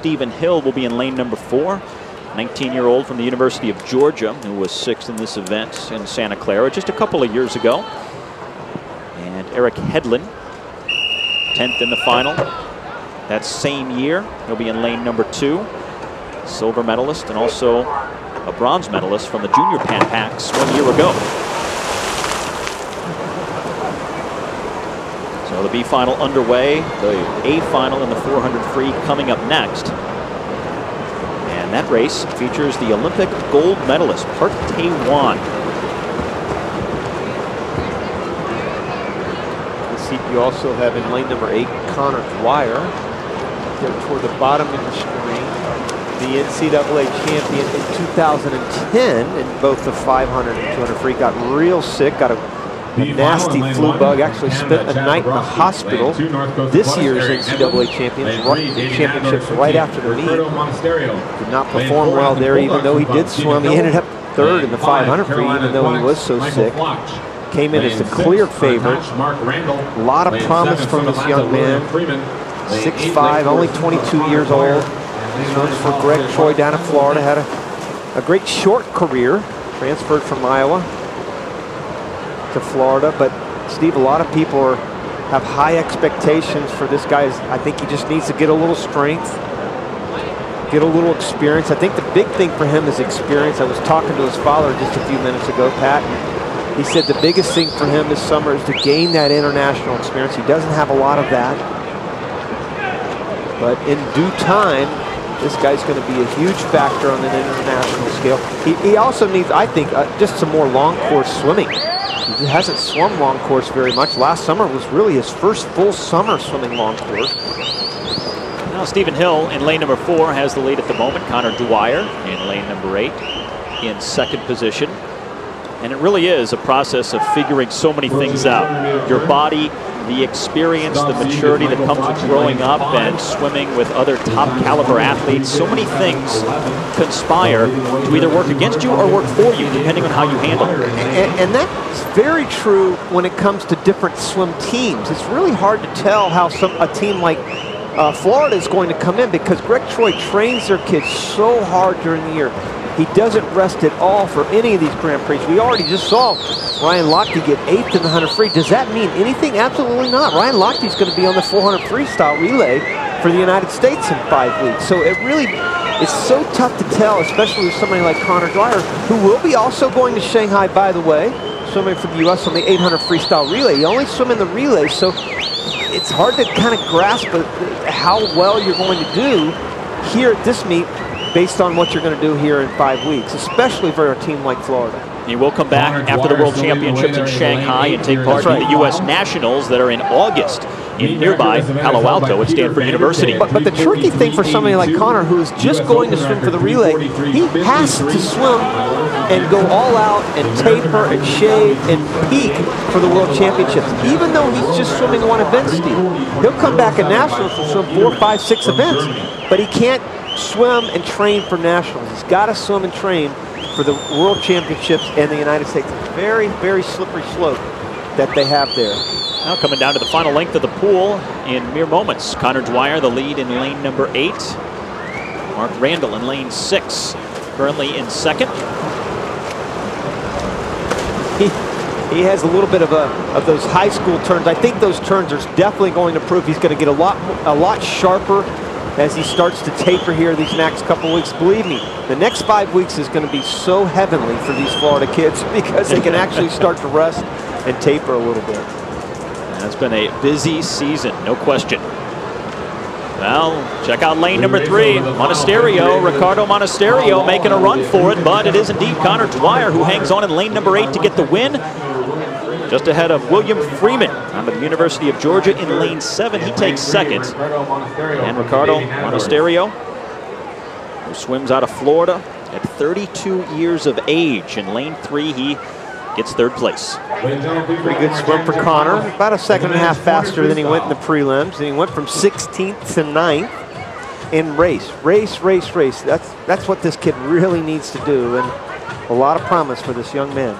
Stephen Hill will be in lane number 4. 19-year-old from the University of Georgia, who was 6th in this event in Santa Clara just a couple of years ago. And Eric Hedlund, 10th in the final that same year. He'll be in lane number 2. Silver medalist and also a bronze medalist from the Junior Pan Pacs 1 year ago. So the B final underway, the A final in the 400 free coming up next. And that race features the Olympic gold medalist, Park Tae-won. You also have in lane number 8, Connor Dwyer. There toward the bottom of the screen. The NCAA champion in 2010 in both the 500 and 200 free. Got real sick, got a nasty flu bug, actually spent a night in the hospital. This year's NCAA championships right after the meet. Did not perform well there, even though he did swim. He ended up 3rd in the 500 free, even though he was so sick. Came in as the clear favorite. A lot of promise from this young man. 6'5", only 22 years old. Swims for Greg Troy down in Florida. Had a great short career. Transferred from Iowa to Florida. But Steve, a lot of people have high expectations for this guy. I think he just needs to get a little strength, get a little experience. I think the big thing for him is experience. I was talking to his father just a few minutes ago, Pat. He said the biggest thing for him this summer is to gain that international experience. He doesn't have a lot of that. But in due time, this guy's going to be a huge factor on an international scale. He also needs, I think, just some more long course swimming. He hasn't swum long course very much. Last summer was really his first full summer swimming long course. Now Stephen Hill in lane number 4 has the lead at the moment. Connor Dwyer in lane number 8 in 2nd position. And it really is a process of figuring so many things out. Your body, the experience, the maturity that comes with growing up and swimming with other top caliber athletes. So many things conspire to either work against you or work for you, depending on how you handle it. And that's very true when it comes to different swim teams. It's really hard to tell how a team like Florida is going to come in, because Greg Troy trains their kids so hard during the year. He doesn't rest at all for any of these Grand Prix. We already just saw Ryan Lochte get 8th in the 100 free. Does that mean anything? Absolutely not. Ryan Lochte's going to be on the 400 freestyle relay for the United States in 5 weeks. So it's so tough to tell, especially with somebody like Connor Dwyer, who will be also going to Shanghai, by the way, swimming for the U.S. on the 800 freestyle relay. You only swim in the relay, so it's hard to kind of grasp how well you're going to do here at this meet, based on what you're going to do here in 5 weeks, especially for a team like Florida. He will come back after the World Championships in Shanghai and take part in the U.S. Nationals that are in August in nearby Palo Alto at Stanford University. But the tricky thing for somebody like Connor, who is just going to swim for the relay, he has to swim and go all out and taper and shave and peak for the World Championships, even though he's just swimming one event, Steve. He'll come back at Nationals and swim 4, 5, 6 events, but he can't swim and train for Nationals. He's got to swim and train for the World Championships and the United States. It's a very, very slippery slope that they have there. Now coming down to the final length of the pool in mere moments. Connor Dwyer, the lead in lane number 8. Mark Randall in lane 6, currently in 2nd. He has a little bit of those high school turns. I think those turns are definitely going to prove he's going to get a lot sharper as he starts to taper here these next couple weeks. Believe me, the next 5 weeks is going to be so heavenly for these Florida kids, because they can actually start to rest and taper a little bit. It's been a busy season, no question. Well, check out lane number 3, Monasterio, Ricardo Monasterio making a run for it, but it is indeed Connor Dwyer who hangs on in lane number 8 to get the win. Just ahead of William Freeman out of the University of Georgia in lane 7. He takes 2nd. And Ricardo Monasterio, who swims out of Florida at 32 years of age. In lane 3, he gets 3rd place. Pretty good swim for Connor. About a 2.5 faster than he went in the prelims. And he went from 16th to 9th in race. Race. That's what this kid really needs to do. And a lot of promise for this young man.